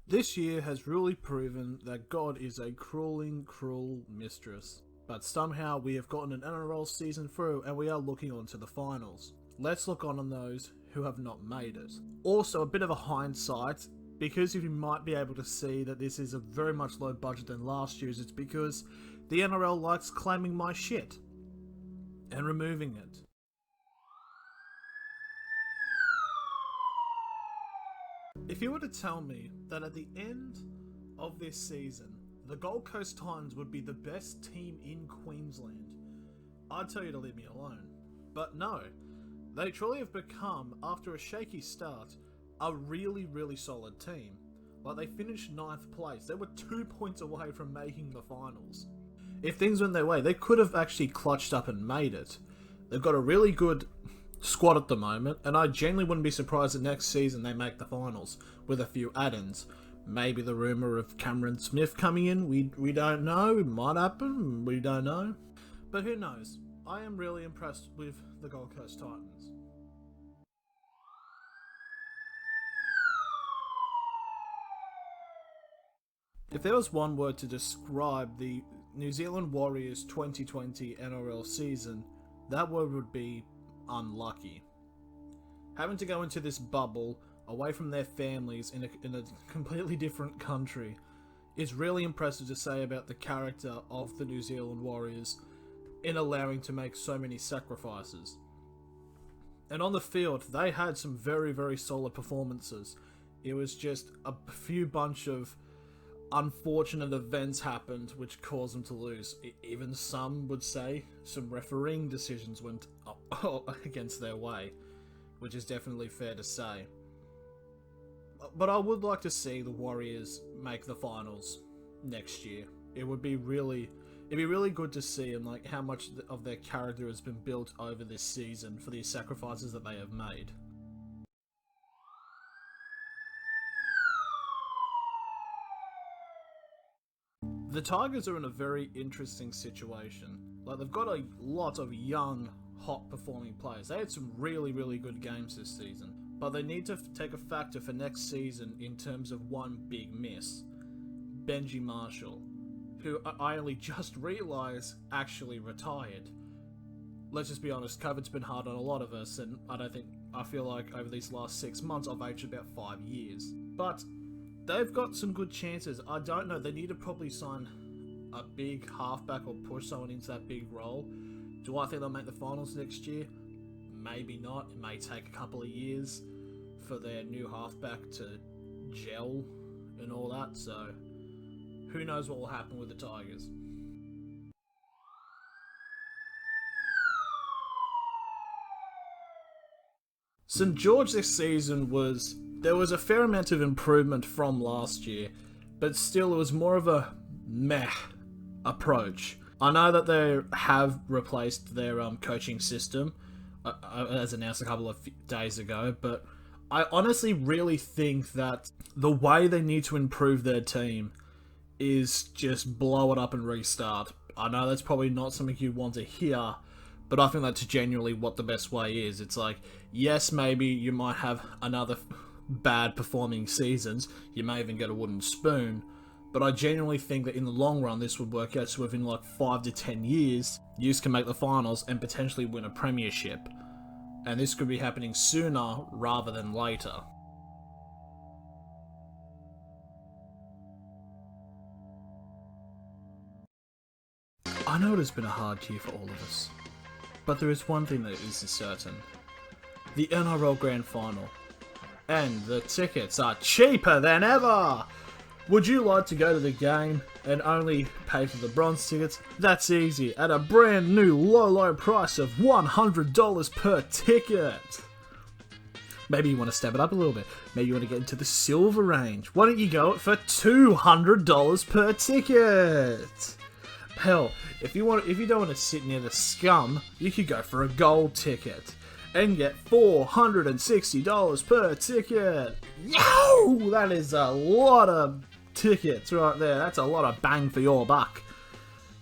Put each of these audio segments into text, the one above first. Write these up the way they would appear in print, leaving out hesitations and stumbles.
This year has really proven that God is a cruel mistress. But somehow we have gotten an NRL season through and we are looking on to the finals. Let's look on those who have not made it. Also, a bit of a hindsight, because you might be able to see that this is a very much low budget than last year's, it's because the NRL likes claiming my shit and removing it. If you were to tell me that at the end of this season, the Gold Coast Titans would be the best team in Queensland, I'd tell you to leave me alone. But no, they truly have become, after a shaky start, a really solid team. Like, they finished 9th place. They were 2 points away from making the finals. If things went their way, they could have actually clutched up and made it. They've got a really good squad at the moment, and I genuinely wouldn't be surprised that next season they make the finals with a few add-ins. Maybe the rumour of Cameron Smith coming in, we don't know, it might happen, we don't know. But who knows? I am really impressed with the Gold Coast Titans. If there was one word to describe the New Zealand Warriors 2020 NRL season, that word would be unlucky. Having to go into this bubble, away from their families, in a completely different country, is really impressive to say about the character of the New Zealand Warriors in allowing to make so many sacrifices. And on the field, they had some very solid performances. It was just a few bunch of unfortunate events happened which caused them to lose. Even some would say some refereeing decisions went against their way, which is definitely fair to say. But I would like to see the Warriors make the finals next year. It'd be really good to see, and like how much of their character has been built over this season for these sacrifices that they have made. The Tigers are in a very interesting situation. Like, they've got a lot of young, hot performing players. They had some really good games this season. But they need to take a factor for next season in terms of one big miss. Benji Marshall, who I only just realised actually retired. Let's just be honest, COVID's been hard on a lot of us, and I feel like over these last 6 months I've aged about 5 years. But they've got some good chances. I don't know, they need to probably sign a big halfback or push someone into that big role. Do I think they'll make the finals next year? Maybe not. It may take a couple of years for their new halfback to gel and all that, so who knows what will happen with the Tigers. St. George this season there was a fair amount of improvement from last year, but still it was more of a meh approach. I know that they have replaced their coaching system, as announced a couple of days ago, but I honestly really think that the way they need to improve their team is just blow it up and restart. I know that's probably not something you want to hear, but I think that's genuinely what the best way is. It's like, yes, maybe you might have another bad performing seasons, you may even get a wooden spoon, but I genuinely think that in the long run this would work out, so within like 5 to 10 years, you can make the finals and potentially win a premiership. And this could be happening sooner rather than later. I know it has been a hard year for all of us, but there is one thing that is certain. The NRL Grand Final. And the tickets are cheaper than ever! Would you like to go to the game and only pay for the bronze tickets? That's easy, at a brand new low price of $100 per ticket. Maybe you want to step it up a little bit. Maybe you want to get into the silver range. Why don't you go for $200 per ticket? Hell, if you don't want to sit near the scum, you could go for a gold ticket and get $460 per ticket. Yo! That is a lot of tickets right there. That's a lot of bang for your buck.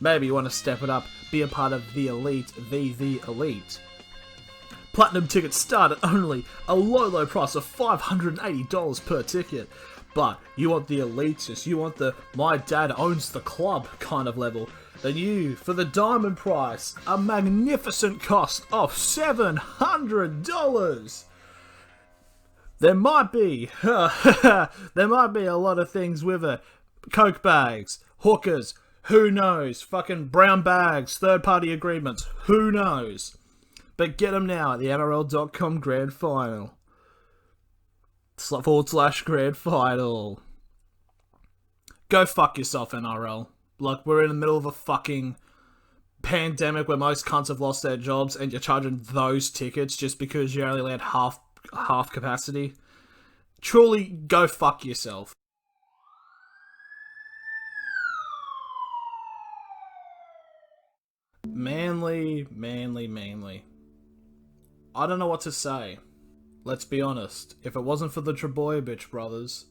Maybe you want to step it up, be a part of the elite, the elite. Platinum tickets start at only a low price of $580 per ticket. But you want the elitist, you want the my dad owns the club kind of level, then you, for the diamond price, a magnificent cost of $700. There might be a lot of things with it. Coke bags, hookers, who knows? Fucking brown bags, third-party agreements, who knows? But get them now at the NRL.com Grand Final. /grand final. Go fuck yourself, NRL. Like, we're in the middle of a fucking pandemic where most cunts have lost their jobs and you're charging those tickets just because you only allowed half capacity. Truly, go fuck yourself. Manly. I don't know what to say. Let's be honest. If it wasn't for the Trebojevic brothers,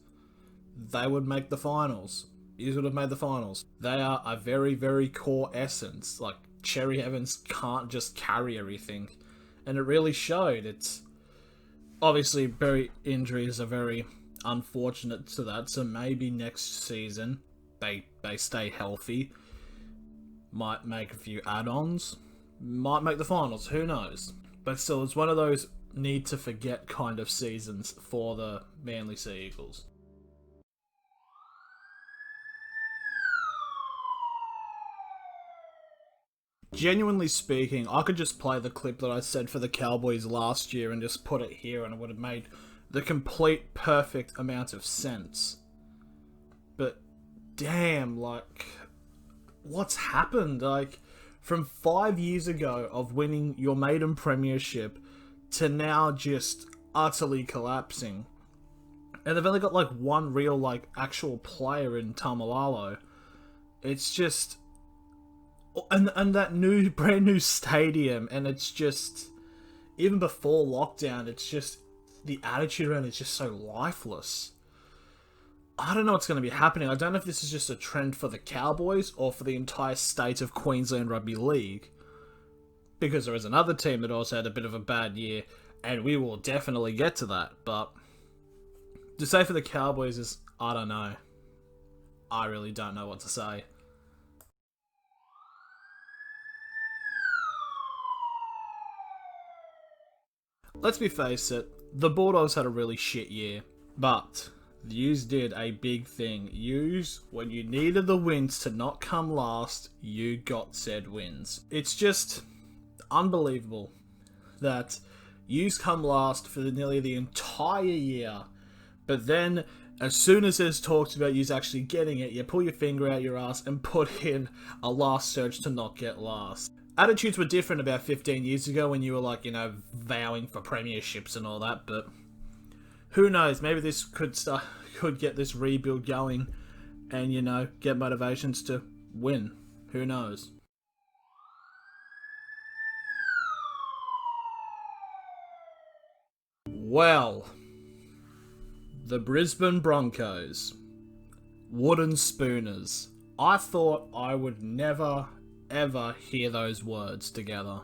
they would make the finals. You would have made the finals. They are a very, very core essence. Like, Cherry Evans can't just carry everything. And it really showed. It's obviously injuries are very unfortunate to that. So maybe next season they stay healthy. Might make a few add-ons. Might make the finals. Who knows? But still, it's one of those need to forget kind of seasons for the Manly Sea Eagles. Genuinely speaking, I could just play the clip that I said for the Cowboys last year and just put it here and it would have made the complete perfect amount of sense. But damn, like, what's happened? Like, from 5 years ago of winning your maiden premiership to now just utterly collapsing. And they've only got like one real like actual player in Tamalalo. It's just and that brand new stadium, and it's just even before lockdown, it's just the attitude around it's just so lifeless. I don't know what's going to be happening. I don't know if this is just a trend for the Cowboys or for the entire state of Queensland Rugby League. Because there is another team that also had a bit of a bad year, and we will definitely get to that. But to say for the Cowboys is, I don't know. I really don't know what to say. Let's be face it, the Bulldogs had a really shit year, but the Utes did a big thing. Utes, when you needed the wins to not come last, you got said wins. It's just unbelievable that Utes come last for nearly the entire year, but then as soon as there's talks about Utes actually getting it, you pull your finger out your ass and put in a last surge to not get last. Attitudes were different about 15 years ago when you were like, vowing for premierships and all that, but who knows, maybe this could get this rebuild going and, get motivations to win. Who knows? Well, the Brisbane Broncos, wooden spooners. I thought I would never, ever hear those words together.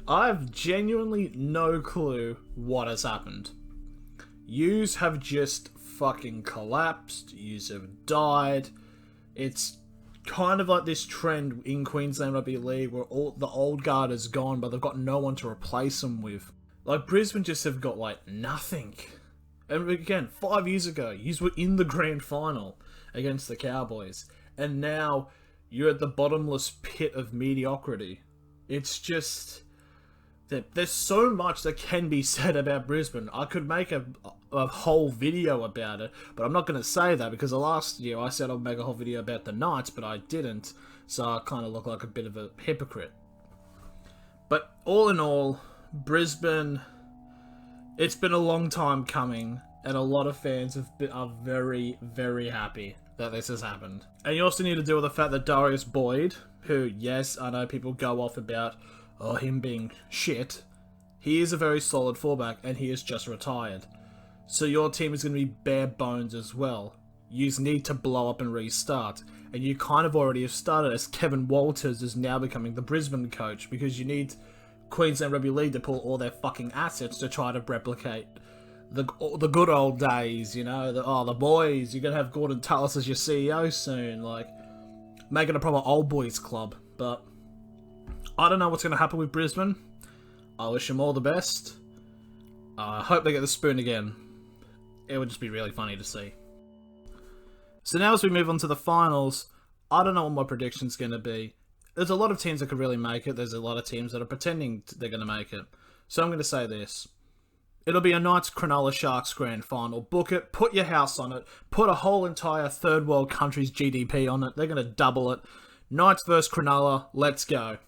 I've genuinely no clue what has happened. Yous have just fucking collapsed. Yous have died. It's kind of like this trend in Queensland Rugby League where all the old guard is gone, but they've got no one to replace them with. Like, Brisbane just have got, like, nothing. And again, 5 years ago, yous were in the grand final against the Cowboys. And now you're at the bottomless pit of mediocrity. It's just that there's so much that can be said about Brisbane. I could make a whole video about it, but I'm not going to say that because last year I said I'd make a whole video about the Knights, but I didn't, so I kind of look like a bit of a hypocrite. But all in all, Brisbane, it's been a long time coming, and a lot of fans are very, very happy that this has happened. And you also need to deal with the fact that Darius Boyd, who, yes, I know people go off about him being shit, he is a very solid fullback, and he is just retired. So your team is going to be bare bones as well. You just need to blow up and restart. And you kind of already have started, as Kevin Walters is now becoming the Brisbane coach, because you need Queensland Rugby League to pull all their fucking assets to try to replicate the good old days, you know? The boys, you're going to have Gordon Tallis as your CEO soon, like, make it a proper old boys club. But I don't know what's going to happen with Brisbane. I wish them all the best. I hope they get the spoon again. It would just be really funny to see. So now as we move on to the finals, I don't know what my prediction's going to be. There's a lot of teams that could really make it. There's a lot of teams that are pretending they're going to make it. So I'm going to say this. It'll be a Knights Cronulla Sharks grand final. Book it. Put your house on it. Put a whole entire third world country's GDP on it. They're going to double it. Knights versus Cronulla. Let's go.